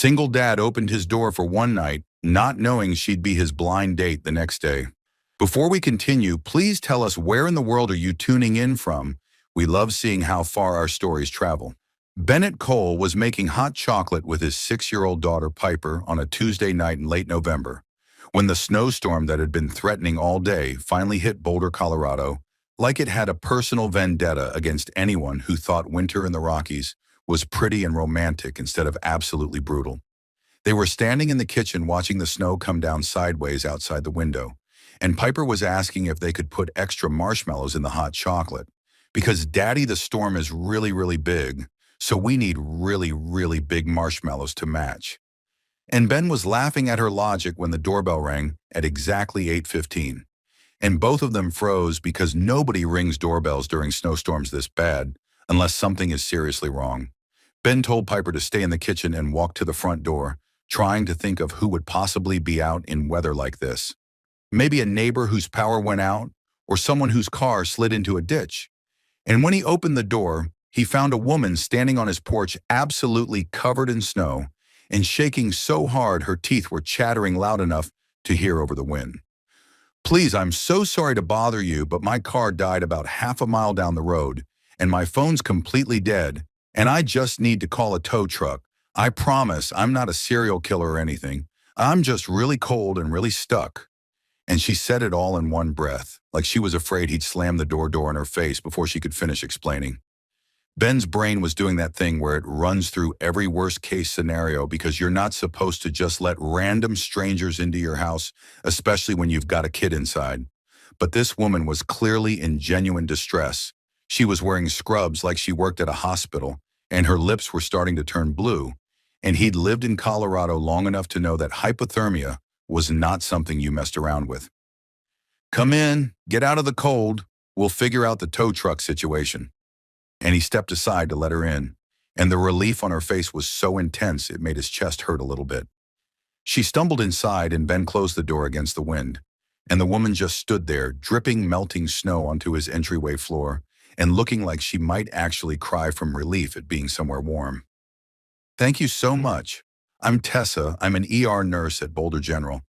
Single dad opened his door for one night, not knowing she'd be his blind date the next day. Before we continue, please tell us where in the world are you tuning in from? We love seeing how far our stories travel. Bennett Cole was making hot chocolate with his 6-year-old daughter Piper on a Tuesday night in late November. When the snowstorm that had been threatening all day finally hit Boulder, Colorado, like it had a personal vendetta against anyone who thought winter in the Rockies was pretty and romantic instead of absolutely brutal. They were standing in the kitchen watching the snow come down sideways outside the window, and Piper was asking if they could put extra marshmallows in the hot chocolate. Because Daddy, the storm is really, really big, so we need really, really big marshmallows to match. And Ben was laughing at her logic when the doorbell rang at exactly 8:15. And both of them froze because nobody rings doorbells during snowstorms this bad unless something is seriously wrong. Ben told Piper to stay in the kitchen and walk to the front door, trying to think of who would possibly be out in weather like this. Maybe a neighbor whose power went out, or someone whose car slid into a ditch. And when he opened the door, he found a woman standing on his porch absolutely covered in snow and shaking so hard her teeth were chattering loud enough to hear over the wind. "Please, I'm so sorry to bother you, but my car died about half a mile down the road, and my phone's completely dead, and I just need to call a tow truck. I promise I'm not a serial killer or anything. I'm just really cold and really stuck." And she said it all in one breath, like she was afraid he'd slam the door in her face before she could finish explaining. Ben's brain was doing that thing where it runs through every worst-case scenario because you're not supposed to just let random strangers into your house, especially when you've got a kid inside. But this woman was clearly in genuine distress. She was wearing scrubs like she worked at a hospital, and her lips were starting to turn blue. And he'd lived in Colorado long enough to know that hypothermia was not something you messed around with. "Come in, get out of the cold. We'll figure out the tow truck situation." And he stepped aside to let her in, and the relief on her face was so intense it made his chest hurt a little bit. She stumbled inside and Ben closed the door against the wind, and the woman just stood there, dripping melting snow onto his entryway floor and looking like she might actually cry from relief at being somewhere warm. "Thank you so much. I'm Tessa. I'm an ER nurse at Boulder General,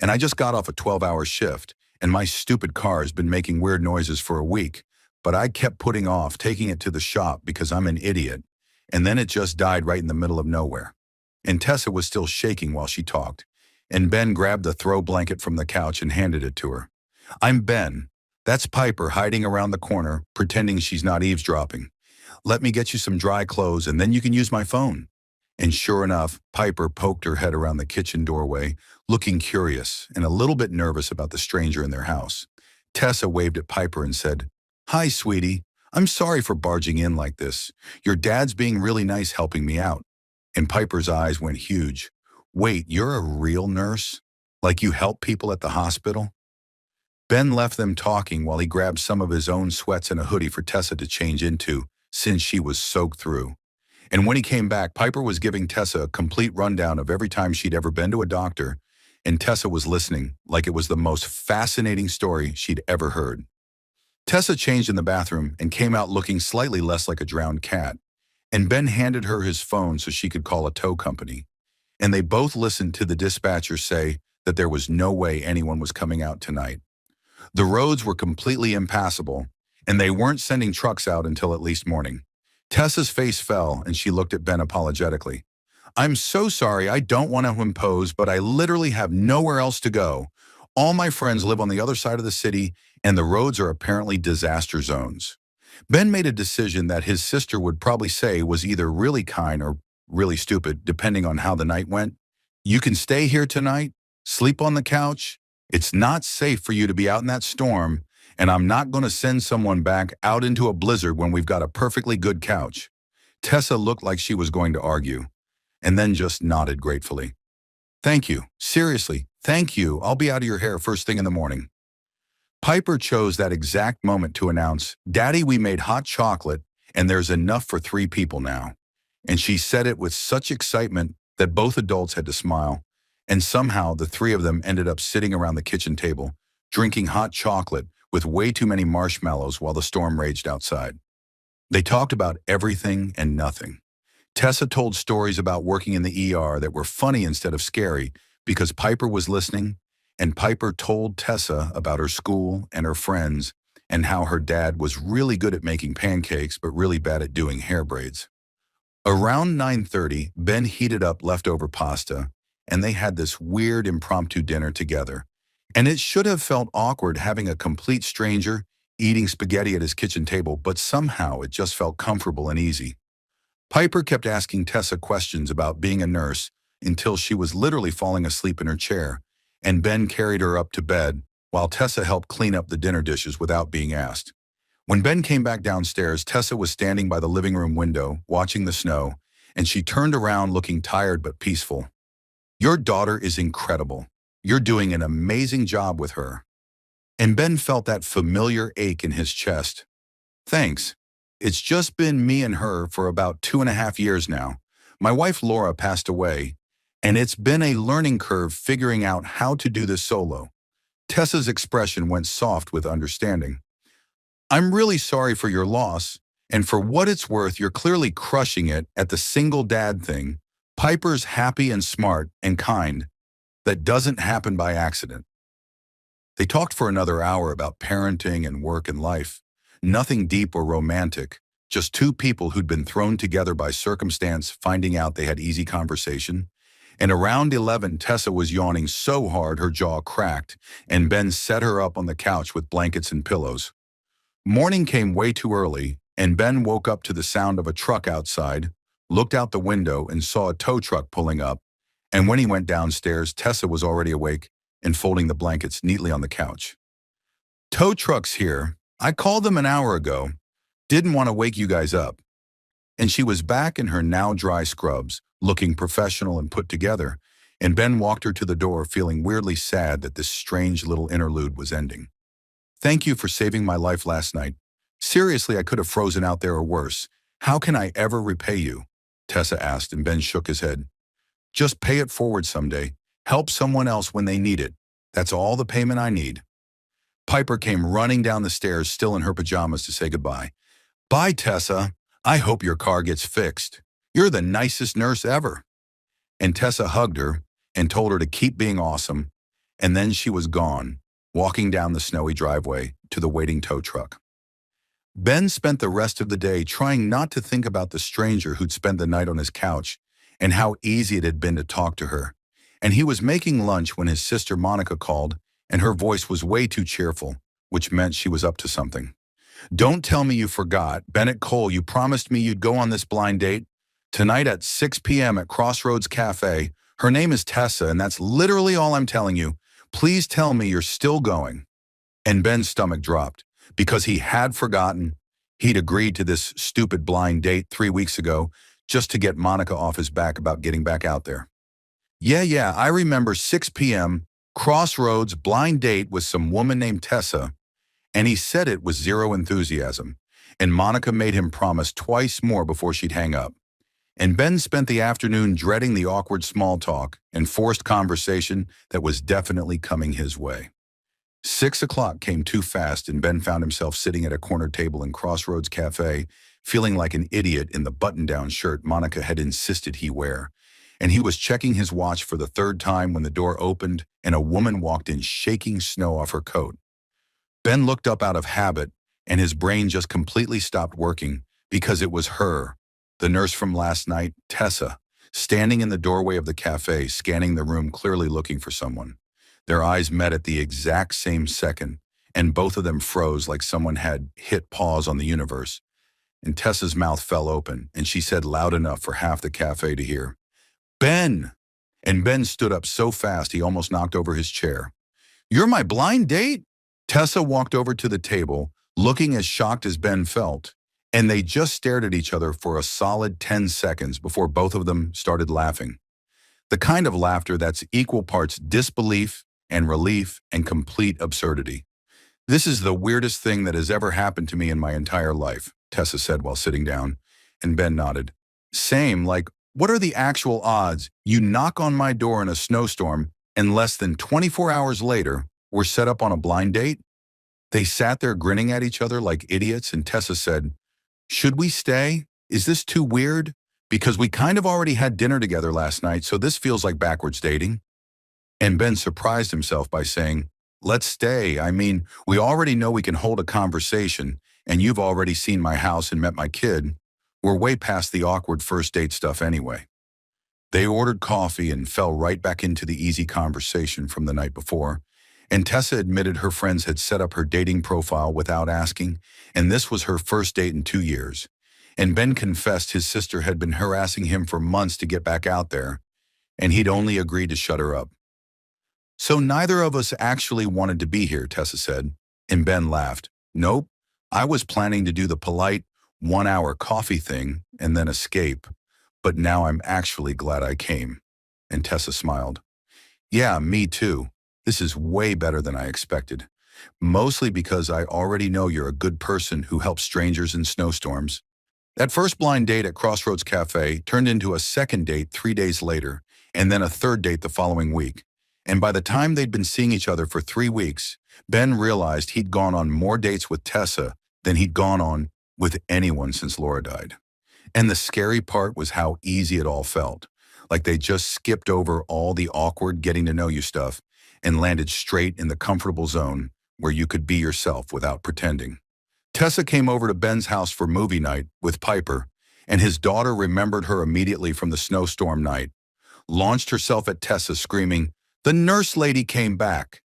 and I just got off a 12-hour shift, and my stupid car has been making weird noises for a week. But I kept putting off taking it to the shop because I'm an idiot, and then it just died right in the middle of nowhere." And Tessa was still shaking while she talked, and Ben grabbed the throw blanket from the couch and handed it to her. "I'm Ben. That's Piper hiding around the corner, pretending she's not eavesdropping. Let me get you some dry clothes, and then you can use my phone." And sure enough, Piper poked her head around the kitchen doorway, looking curious and a little bit nervous about the stranger in their house. Tessa waved at Piper and said, "Hi, sweetie. I'm sorry for barging in like this. Your dad's being really nice helping me out." And Piper's eyes went huge. "Wait, you're a real nurse? Like you help people at the hospital?" Ben left them talking while he grabbed some of his own sweats and a hoodie for Tessa to change into, since she was soaked through. And when he came back, Piper was giving Tessa a complete rundown of every time she'd ever been to a doctor, and Tessa was listening like it was the most fascinating story she'd ever heard. Tessa changed in the bathroom and came out looking slightly less like a drowned cat, and Ben handed her his phone so she could call a tow company. And they both listened to the dispatcher say that there was no way anyone was coming out tonight. The roads were completely impassable, and they weren't sending trucks out until at least morning. Tessa's face fell, and she looked at Ben apologetically. "I'm so sorry, I don't want to impose, but I literally have nowhere else to go. All my friends live on the other side of the city, and the roads are apparently disaster zones." Ben made a decision that his sister would probably say was either really kind or really stupid, depending on how the night went. "You can stay here tonight, sleep on the couch. It's not safe for you to be out in that storm, and I'm not going to send someone back out into a blizzard when we've got a perfectly good couch." Tessa looked like she was going to argue, and then just nodded gratefully. "Thank you. Seriously, thank you. I'll be out of your hair first thing in the morning." Piper chose that exact moment to announce, "Daddy, we made hot chocolate, and there's enough for 3 people now." And she said it with such excitement that both adults had to smile, and somehow the 3 of them ended up sitting around the kitchen table, drinking hot chocolate with way too many marshmallows while the storm raged outside. They talked about everything and nothing. Tessa told stories about working in the ER that were funny instead of scary because Piper was listening, and Piper told Tessa about her school and her friends and how her dad was really good at making pancakes but really bad at doing hair braids. Around 9:30, Ben heated up leftover pasta, and they had this weird impromptu dinner together. And it should have felt awkward having a complete stranger eating spaghetti at his kitchen table, but somehow it just felt comfortable and easy. Piper kept asking Tessa questions about being a nurse until she was literally falling asleep in her chair, and Ben carried her up to bed while Tessa helped clean up the dinner dishes without being asked. When Ben came back downstairs, Tessa was standing by the living room window, watching the snow, and she turned around looking tired but peaceful. "Your daughter is incredible. You're doing an amazing job with her." And Ben felt that familiar ache in his chest. "Thanks. It's just been me and her for about 2.5 years now. My wife Laura passed away, and it's been a learning curve figuring out how to do this solo." Tessa's expression went soft with understanding. "I'm really sorry for your loss, and for what it's worth, you're clearly crushing it at the single dad thing. Piper's happy and smart and kind. That doesn't happen by accident." They talked for another hour about parenting and work and life. Nothing deep or romantic, just two people who'd been thrown together by circumstance finding out they had easy conversation. And around 11, Tessa was yawning so hard her jaw cracked, and Ben set her up on the couch with blankets and pillows. Morning came way too early, and Ben woke up to the sound of a truck outside, looked out the window and saw a tow truck pulling up, and when he went downstairs, Tessa was already awake and folding the blankets neatly on the couch. "Tow truck's here. I called them an hour ago. Didn't want to wake you guys up." And she was back in her now dry scrubs, looking professional and put together, and Ben walked her to the door feeling weirdly sad that this strange little interlude was ending. "Thank you for saving my life last night. Seriously, I could have frozen out there or worse. How can I ever repay you?" Tessa asked, and Ben shook his head. "Just pay it forward someday. Help someone else when they need it. That's all the payment I need." Piper came running down the stairs, still in her pajamas, to say goodbye. "Bye, Tessa. I hope your car gets fixed. You're the nicest nurse ever." And Tessa hugged her and told her to keep being awesome, and then she was gone, walking down the snowy driveway to the waiting tow truck. Ben spent the rest of the day trying not to think about the stranger who'd spent the night on his couch and how easy it had been to talk to her. And he was making lunch when his sister Monica called, and her voice was way too cheerful, which meant she was up to something. "Don't tell me you forgot. Bennett Cole, you promised me you'd go on this blind date tonight at 6 p.m. at Crossroads Cafe. Her name is Tessa, and that's literally all I'm telling you. Please tell me you're still going." And Ben's stomach dropped because he had forgotten. He'd agreed to this stupid blind date 3 weeks ago just to get Monica off his back about getting back out there. Yeah, I remember 6 p.m., Crossroads, blind date with some woman named Tessa, and he said it with zero enthusiasm, and Monica made him promise twice more before she'd hang up. And Ben spent the afternoon dreading the awkward small talk and forced conversation that was definitely coming his way. 6 o'clock came too fast, and Ben found himself sitting at a corner table in Crossroads Cafe, feeling like an idiot in the button-down shirt Monica had insisted he wear. And he was checking his watch for the third time when the door opened and a woman walked in shaking snow off her coat. Ben looked up out of habit, and his brain just completely stopped working because it was her, the nurse from last night, Tessa, standing in the doorway of the cafe, scanning the room, clearly looking for someone. Their eyes met at the exact same second, and both of them froze like someone had hit pause on the universe. And Tessa's mouth fell open, and she said loud enough for half the cafe to hear, "Ben!" And Ben stood up so fast he almost knocked over his chair. "You're my blind date?" Tessa walked over to the table, looking as shocked as Ben felt, and they just stared at each other for a solid 10 seconds before both of them started laughing. The kind of laughter that's equal parts disbelief and relief and complete absurdity. "This is the weirdest thing that has ever happened to me in my entire life," Tessa said while sitting down, and Ben nodded. "Same, like, what are the actual odds you knock on my door in a snowstorm and less than 24 hours later, we're set up on a blind date?" They sat there grinning at each other like idiots, and Tessa said, "Should we stay? Is this too weird?" Because we kind of already had dinner together last night, so this feels like backwards dating. And Ben surprised himself by saying, let's stay. I mean, we already know we can hold a conversation, and you've already seen my house and met my kid. We're way past the awkward first date stuff anyway. They ordered coffee and fell right back into the easy conversation from the night before. And Tessa admitted her friends had set up her dating profile without asking, and this was her first date in 2 years. And Ben confessed his sister had been harassing him for months to get back out there, and he'd only agreed to shut her up. So neither of us actually wanted to be here, Tessa said, and Ben laughed. Nope, I was planning to do the polite 1 hour coffee thing and then escape, but now I'm actually glad I came. And Tessa smiled. Yeah, me too. This is way better than I expected. Mostly because I already know you're a good person who helps strangers in snowstorms. That first blind date at Crossroads Cafe turned into a second date 3 days later, and then a third date the following week. And by the time they'd been seeing each other for 3 weeks, Ben realized he'd gone on more dates with Tessa than he'd gone on with anyone since Laura died. And the scary part was how easy it all felt, like they just skipped over all the awkward getting to know you stuff and landed straight in the comfortable zone where you could be yourself without pretending. Tessa came over to Ben's house for movie night with Piper, and his daughter remembered her immediately from the snowstorm night, launched herself at Tessa screaming, "The nurse lady came back,"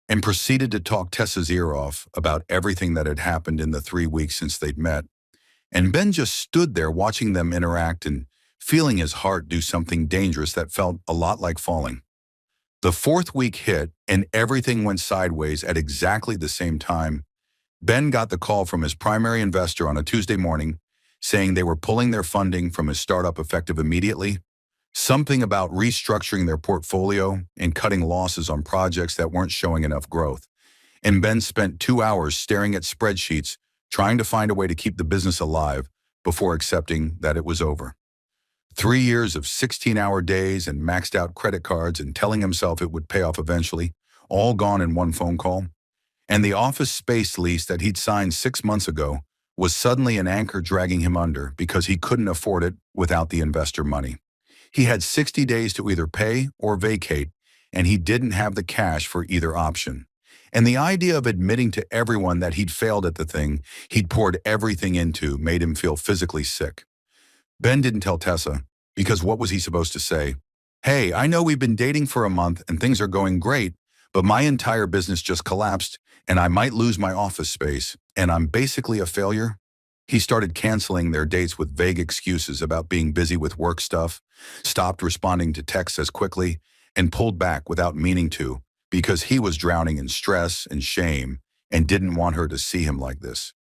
and proceeded to talk Tessa's ear off about everything that had happened in the 3 weeks since they'd met. And Ben just stood there watching them interact and feeling his heart do something dangerous that felt a lot like falling. The fourth week hit, and everything went sideways at exactly the same time. Ben got the call from his primary investor on a Tuesday morning saying they were pulling their funding from his startup effective immediately, something about restructuring their portfolio and cutting losses on projects that weren't showing enough growth. And Ben spent 2 hours staring at spreadsheets, trying to find a way to keep the business alive before accepting that it was over. 3 years of 16-hour days and maxed out credit cards and telling himself it would pay off eventually, all gone in one phone call. And the office space lease that he'd signed 6 months ago was suddenly an anchor dragging him under because he couldn't afford it without the investor money. He had 60 days to either pay or vacate, and he didn't have the cash for either option. And the idea of admitting to everyone that he'd failed at the thing he'd poured everything into made him feel physically sick. Ben didn't tell Tessa, because what was he supposed to say? Hey, I know we've been dating for a month and things are going great, but my entire business just collapsed and I might lose my office space and I'm basically a failure? He started canceling their dates with vague excuses about being busy with work stuff, stopped responding to texts as quickly, and pulled back without meaning to because he was drowning in stress and shame and didn't want her to see him like this.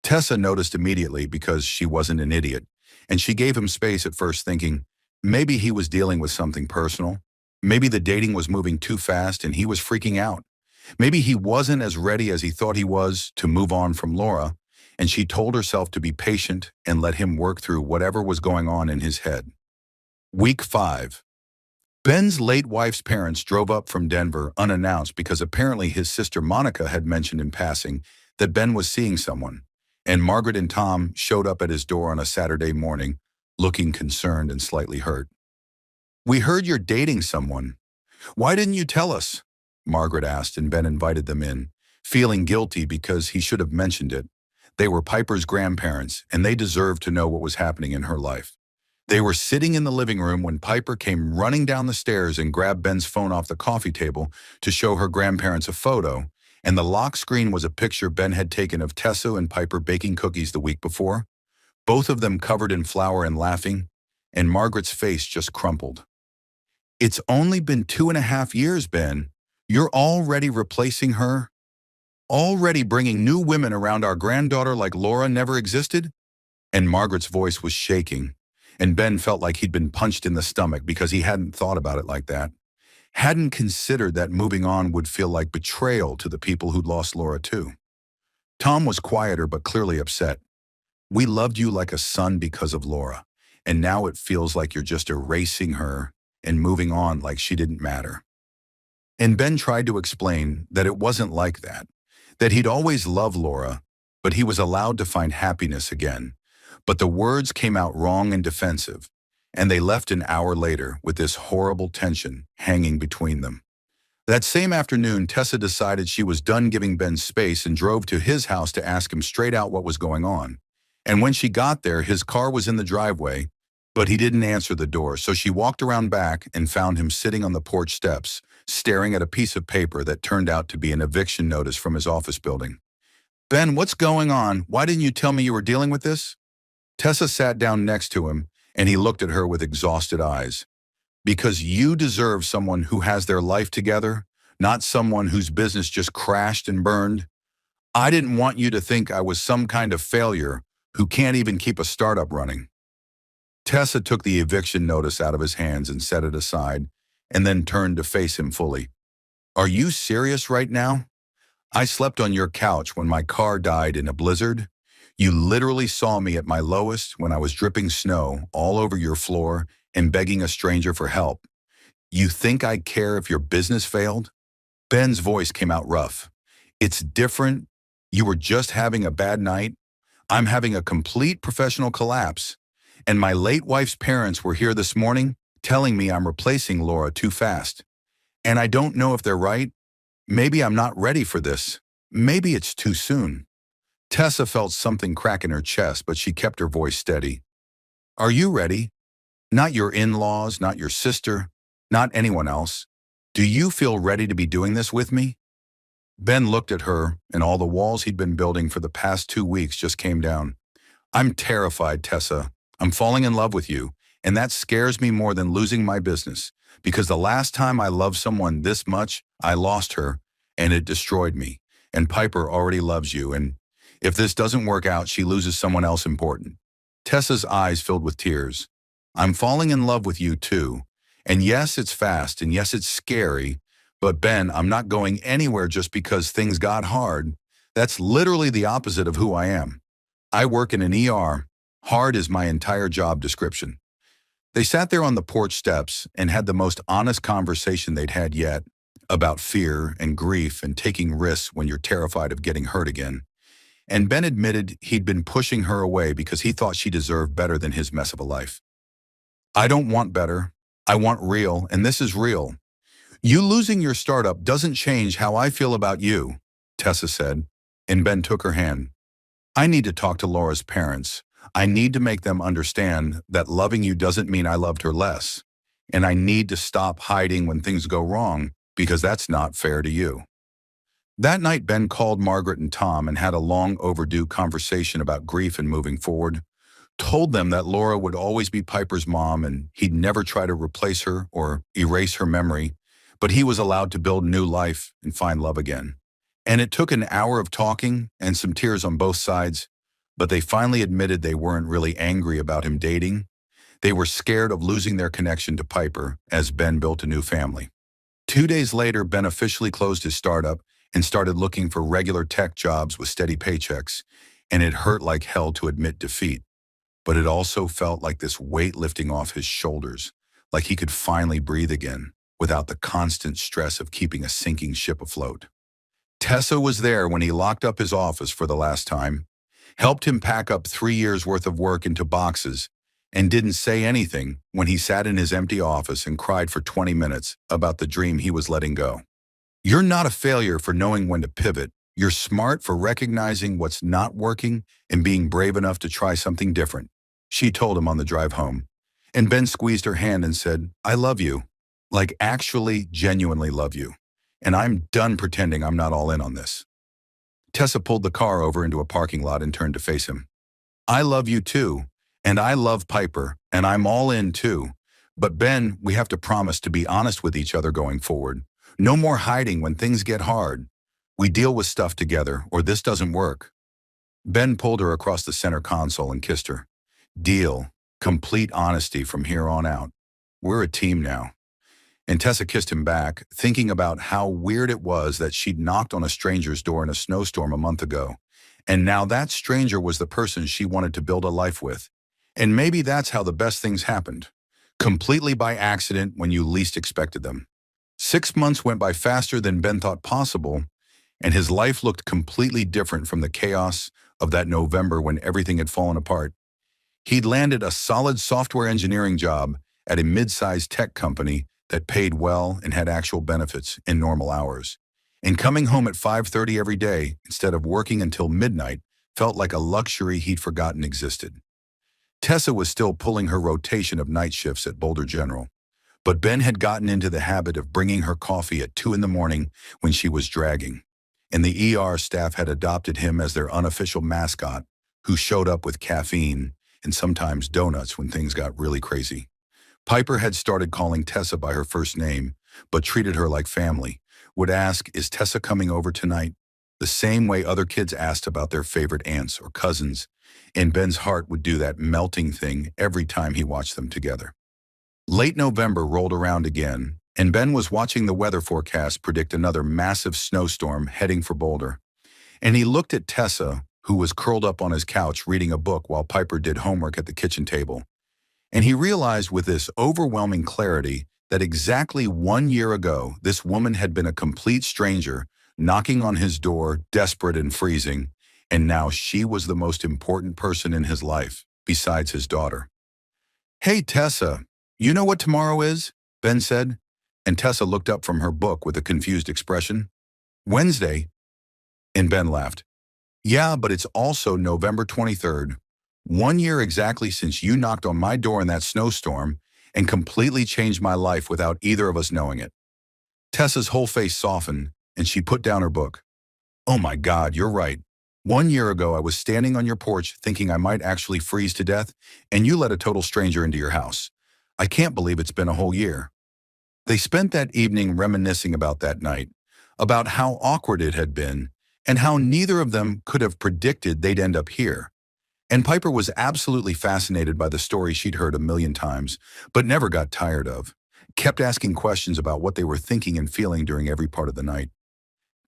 Tessa noticed immediately because she wasn't an idiot, and she gave him space at first thinking, maybe he was dealing with something personal. Maybe the dating was moving too fast and he was freaking out. Maybe he wasn't as ready as he thought he was to move on from Laura, and she told herself to be patient and let him work through whatever was going on in his head. Week 5. Ben's late wife's parents drove up from Denver unannounced because apparently his sister Monica had mentioned in passing that Ben was seeing someone, and Margaret and Tom showed up at his door on a Saturday morning, looking concerned and slightly hurt. "We heard you're dating someone. Why didn't you tell us?" Margaret asked, and Ben invited them in, feeling guilty because he should have mentioned it. They were Piper's grandparents, and they deserved to know what was happening in her life. They were sitting in the living room when Piper came running down the stairs and grabbed Ben's phone off the coffee table to show her grandparents a photo, and the lock screen was a picture Ben had taken of Tessa and Piper baking cookies the week before, both of them covered in flour and laughing, and Margaret's face just crumpled. "It's only been 2.5 years, Ben. You're already replacing her? Already bringing new women around our granddaughter like Laura never existed?" And Margaret's voice was shaking, and Ben felt like he'd been punched in the stomach because he hadn't thought about it like that. Hadn't considered that moving on would feel like betrayal to the people who'd lost Laura too. Tom was quieter but clearly upset. "We loved you like a son because of Laura, and now it feels like you're just erasing her and moving on like she didn't matter." And Ben tried to explain that it wasn't like that he'd always loved Laura, but he was allowed to find happiness again, But the words came out wrong and defensive, and they left an hour later with this horrible tension hanging between them. That same afternoon, Tessa decided she was done giving Ben space and drove to his house to ask him straight out what was going on. And when she got there, his car was in the driveway, but he didn't answer the door, so she walked around back and found him sitting on the porch steps, staring at a piece of paper that turned out to be an eviction notice from his office building. "Ben, what's going on? Why didn't you tell me you were dealing with this?" Tessa sat down next to him, and he looked at her with exhausted eyes. "Because you deserve someone who has their life together, not someone whose business just crashed and burned. I didn't want you to think I was some kind of failure who can't even keep a startup running." Tessa took the eviction notice out of his hands and set it aside, and then turned to face him fully. "Are you serious right now? I slept on your couch when my car died in a blizzard. You literally saw me at my lowest when I was dripping snow all over your floor and begging a stranger for help. You think I care if your business failed?" Ben's voice came out rough. "It's different. You were just having a bad night. I'm having a complete professional collapse. And my late wife's parents were here this morning telling me I'm replacing Laura too fast. And I don't know if they're right. Maybe I'm not ready for this. Maybe it's too soon." Tessa felt something crack in her chest, but she kept her voice steady. "Are you ready? Not your in-laws, not your sister, not anyone else. Do you feel ready to be doing this with me?" Ben looked at her, and all the walls he'd been building for the past 2 weeks just came down. "I'm terrified, Tessa. I'm falling in love with you, and that scares me more than losing my business, because the last time I loved someone this much, I lost her, and it destroyed me. And Piper already loves you, and if this doesn't work out, she loses someone else important." Tessa's eyes filled with tears. "I'm falling in love with you too. And yes, it's fast, and yes, it's scary. But Ben, I'm not going anywhere just because things got hard. That's literally the opposite of who I am. I work in an ER. Hard is my entire job description." They sat there on the porch steps and had the most honest conversation they'd had yet, about fear and grief and taking risks when you're terrified of getting hurt again. And Ben admitted he'd been pushing her away because he thought she deserved better than his mess of a life. "I don't want better. I want real, and this is real. You losing your startup doesn't change how I feel about you," Tessa said, and Ben took her hand. "I need to talk to Laura's parents. I need to make them understand that loving you doesn't mean I loved her less. And I need to stop hiding when things go wrong, because that's not fair to you." That night, Ben called Margaret and Tom and had a long overdue conversation about grief and moving forward. Told them that Laura would always be Piper's mom and he'd never try to replace her or erase her memory, but he was allowed to build new life and find love again. And it took an hour of talking and some tears on both sides, but they finally admitted they weren't really angry about him dating. They were scared of losing their connection to Piper as Ben built a new family. 2 days later, Ben officially closed his startup and started looking for regular tech jobs with steady paychecks, and it hurt like hell to admit defeat. But it also felt like this weight lifting off his shoulders, like he could finally breathe again without the constant stress of keeping a sinking ship afloat. Tessa was there when he locked up his office for the last time, helped him pack up 3 years' worth of work into boxes, and didn't say anything when he sat in his empty office and cried for 20 minutes about the dream he was letting go. "You're not a failure for knowing when to pivot. You're smart for recognizing what's not working and being brave enough to try something different," she told him on the drive home. And Ben squeezed her hand and said, "I love you. Like actually, genuinely love you. And I'm done pretending I'm not all in on this." Tessa pulled the car over into a parking lot and turned to face him. "I love you too. And I love Piper. And I'm all in too. But Ben, we have to promise to be honest with each other going forward. No more hiding when things get hard. We deal with stuff together, or this doesn't work." Ben pulled her across the center console and kissed her. "Deal. Complete honesty from here on out. We're a team now." And Tessa kissed him back, thinking about how weird it was that she'd knocked on a stranger's door in a snowstorm a month ago. And now that stranger was the person she wanted to build a life with. And maybe that's how the best things happened. Completely by accident when you least expected them. 6 months went by faster than Ben thought possible, and his life looked completely different from the chaos of that November when everything had fallen apart. He'd landed a solid software engineering job at a mid-sized tech company that paid well and had actual benefits in normal hours. And coming home at 5:30 every day instead of working until midnight felt like a luxury he'd forgotten existed. Tessa was still pulling her rotation of night shifts at Boulder General, but Ben had gotten into the habit of bringing her coffee at 2 in the morning when she was dragging, and the ER staff had adopted him as their unofficial mascot, who showed up with caffeine and sometimes donuts when things got really crazy. Piper had started calling Tessa by her first name, but treated her like family, would ask, "Is Tessa coming over tonight?" The same way other kids asked about their favorite aunts or cousins, and Ben's heart would do that melting thing every time he watched them together. Late November rolled around again, and Ben was watching the weather forecast predict another massive snowstorm heading for Boulder. And he looked at Tessa, who was curled up on his couch reading a book while Piper did homework at the kitchen table. And he realized with this overwhelming clarity that exactly 1 year ago, this woman had been a complete stranger, knocking on his door, desperate and freezing, and now she was the most important person in his life, besides his daughter. "Hey, Tessa, you know what tomorrow is?" Ben said, and Tessa looked up from her book with a confused expression. "Wednesday," and Ben laughed. "Yeah, but it's also November 23rd. 1 year exactly since you knocked on my door in that snowstorm and completely changed my life without either of us knowing it." Tessa's whole face softened, and she put down her book. "Oh my God, you're right. 1 year ago, I was standing on your porch thinking I might actually freeze to death, and you let a total stranger into your house. I can't believe it's been a whole year." They spent that evening reminiscing about that night, about how awkward it had been, and how neither of them could have predicted they'd end up here. And Piper was absolutely fascinated by the story she'd heard a million times, but never got tired of. Kept asking questions about what they were thinking and feeling during every part of the night.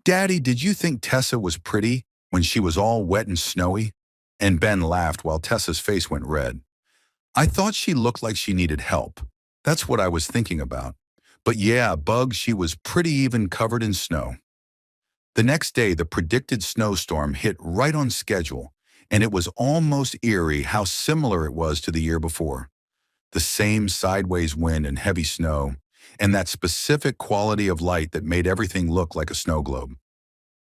"Daddy, did you think Tessa was pretty when she was all wet and snowy?" And Ben laughed while Tessa's face went red. "I thought she looked like she needed help. That's what I was thinking about. But yeah, Bug, she was pretty even covered in snow." The next day, the predicted snowstorm hit right on schedule, and it was almost eerie how similar it was to the year before. The same sideways wind and heavy snow, and that specific quality of light that made everything look like a snow globe.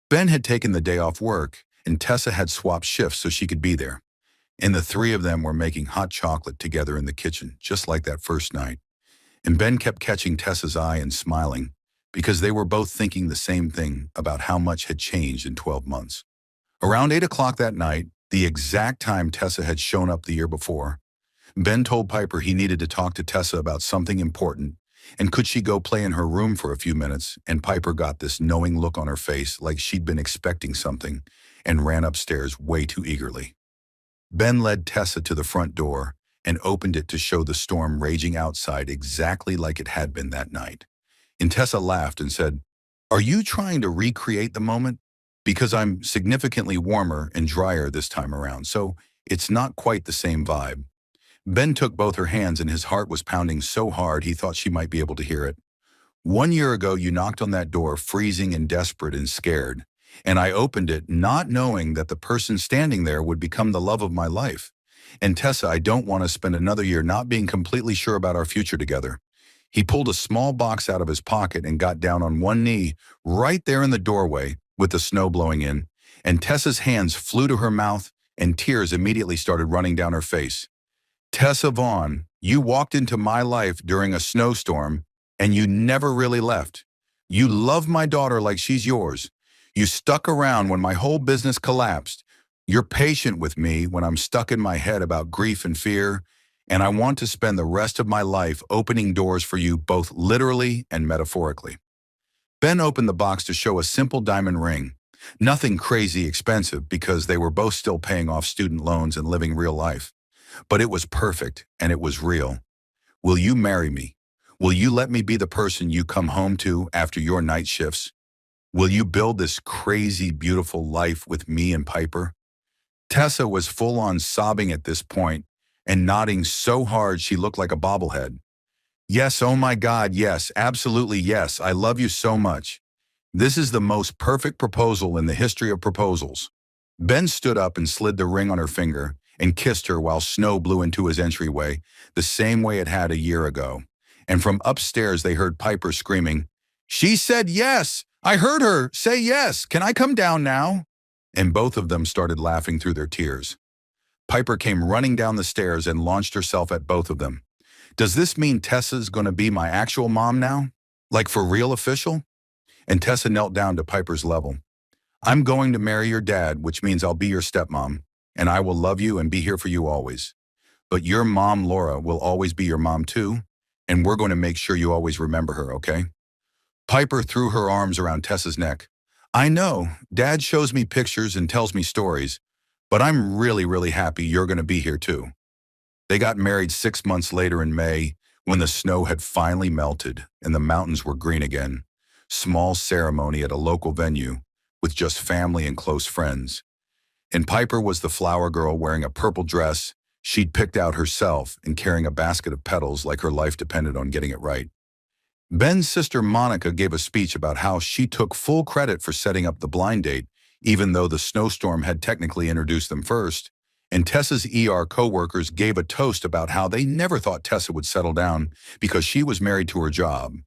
Ben had taken the day off work, and Tessa had swapped shifts so she could be there. And the three of them were making hot chocolate together in the kitchen, just like that first night. And Ben kept catching Tessa's eye and smiling, because they were both thinking the same thing about how much had changed in 12 months. Around 8 o'clock that night, the exact time Tessa had shown up the year before, Ben told Piper he needed to talk to Tessa about something important, and could she go play in her room for a few minutes, and Piper got this knowing look on her face like she'd been expecting something, and ran upstairs way too eagerly. Ben led Tessa to the front door and opened it to show the storm raging outside exactly like it had been that night. And Tessa laughed and said, "Are you trying to recreate the moment? Because I'm significantly warmer and drier this time around, so it's not quite the same vibe." Ben took both her hands and his heart was pounding so hard he thought she might be able to hear it. "1 year ago, you knocked on that door freezing and desperate and scared, and I opened it not knowing that the person standing there would become the love of my life. And Tessa, I don't want to spend another year not being completely sure about our future together." He pulled a small box out of his pocket and got down on one knee right there in the doorway with the snow blowing in, and Tessa's hands flew to her mouth and tears immediately started running down her face. "Tessa Vaughn, you walked into my life during a snowstorm and you never really left. You love my daughter like she's yours. You stuck around when my whole business collapsed. You're patient with me when I'm stuck in my head about grief and fear, and I want to spend the rest of my life opening doors for you both literally and metaphorically." Ben opened the box to show a simple diamond ring. Nothing crazy expensive because they were both still paying off student loans and living real life. But it was perfect and it was real. "Will you marry me? Will you let me be the person you come home to after your night shifts? Will you build this crazy, beautiful life with me and Piper?" Tessa was full on sobbing at this point and nodding so hard she looked like a bobblehead. "Yes, oh my God, yes, absolutely yes, I love you so much. This is the most perfect proposal in the history of proposals." Ben stood up and slid the ring on her finger, and kissed her while snow blew into his entryway, the same way it had a year ago. And from upstairs they heard Piper screaming, "She said yes! I heard her say yes! Can I come down now?" And both of them started laughing through their tears. Piper came running down the stairs and launched herself at both of them. "Does this mean Tessa's gonna be my actual mom now? Like for real official?" And Tessa knelt down to Piper's level. "I'm going to marry your dad, which means I'll be your stepmom, and I will love you and be here for you always. But your mom, Laura, will always be your mom too, and we're going to make sure you always remember her, okay?" Piper threw her arms around Tessa's neck. "I know, Dad shows me pictures and tells me stories, but I'm really happy you're going to be here too." They got married 6 months later in May, when the snow had finally melted and the mountains were green again. Small ceremony at a local venue with just family and close friends. And Piper was the flower girl wearing a purple dress she'd picked out herself and carrying a basket of petals like her life depended on getting it right. Ben's sister Monica gave a speech about how she took full credit for setting up the blind date, even though the snowstorm had technically introduced them first. And Tessa's co-workers gave a toast about how they never thought Tessa would settle down because she was married to her job.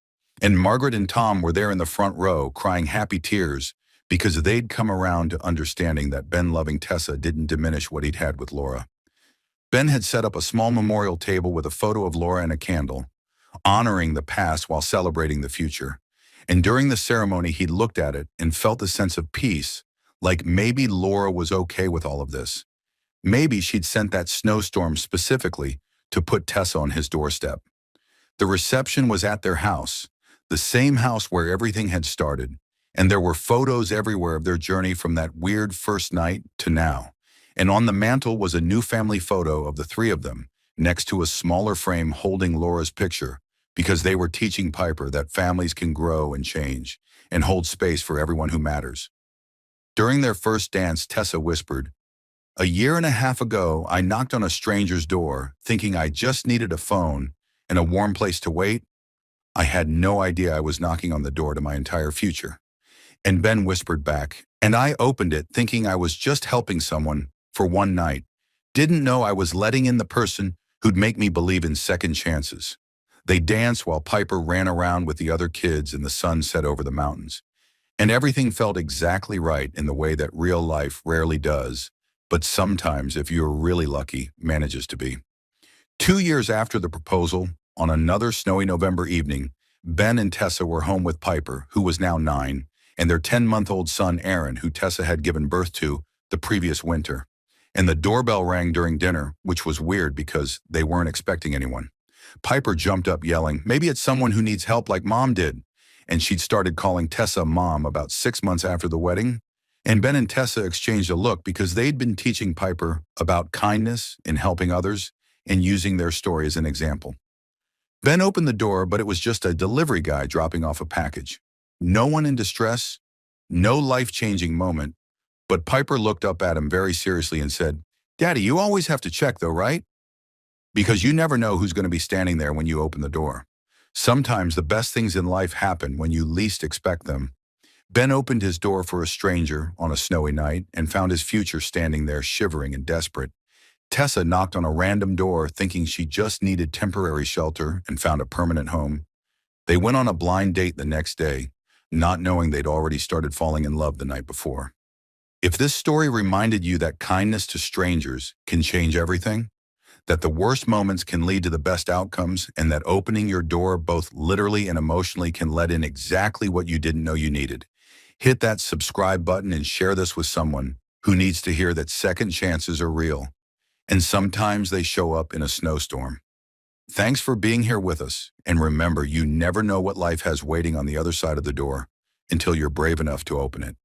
And Margaret and Tom were there in the front row crying happy tears because they'd come around to understanding that Ben loving Tessa didn't diminish what he'd had with Laura. Ben had set up a small memorial table with a photo of Laura and a candle, honoring the past while celebrating the future. And during the ceremony, he looked at it and felt a sense of peace, like maybe Laura was okay with all of this. Maybe she'd sent that snowstorm specifically to put Tessa on his doorstep. The reception was at their house, the same house where everything had started, and there were photos everywhere of their journey from that weird first night to now. And on the mantle was a new family photo of the three of them, next to a smaller frame holding Laura's picture, because they were teaching Piper that families can grow and change and hold space for everyone who matters. During their first dance, Tessa whispered, "A year and a half ago, I knocked on a stranger's door, thinking I just needed a phone and a warm place to wait. I had no idea I was knocking on the door to my entire future." And Ben whispered back, "And I opened it thinking I was just helping someone for one night. Didn't know I was letting in the person who'd make me believe in second chances." They danced while Piper ran around with the other kids and the sun set over the mountains. And everything felt exactly right in the way that real life rarely does, but sometimes, if you're really lucky, manages to be. 2 years after the proposal, on another snowy November evening, Ben and Tessa were home with Piper, who was now 9, and their 10-month-old son Aaron, who Tessa had given birth to the previous winter. And the doorbell rang during dinner, which was weird because they weren't expecting anyone. Piper jumped up yelling, "Maybe it's someone who needs help like Mom did." And she'd started calling Tessa Mom about 6 months after the wedding. And Ben and Tessa exchanged a look because they'd been teaching Piper about kindness and helping others and using their story as an example. Ben opened the door, but it was just a delivery guy dropping off a package. No one in distress, no life-changing moment, but Piper looked up at him very seriously and said, "Daddy, you always have to check though, right? Because you never know who's going to be standing there when you open the door. Sometimes the best things in life happen when you least expect them." Ben opened his door for a stranger on a snowy night and found his future standing there shivering and desperate. Tessa knocked on a random door thinking she just needed temporary shelter and found a permanent home. They went on a blind date the next day, not knowing they'd already started falling in love the night before. If this story reminded you that kindness to strangers can change everything, that the worst moments can lead to the best outcomes, and that opening your door both literally and emotionally can let in exactly what you didn't know you needed, hit that subscribe button and share this with someone who needs to hear that second chances are real, and sometimes they show up in a snowstorm. Thanks for being here with us, and remember, you never know what life has waiting on the other side of the door until you're brave enough to open it.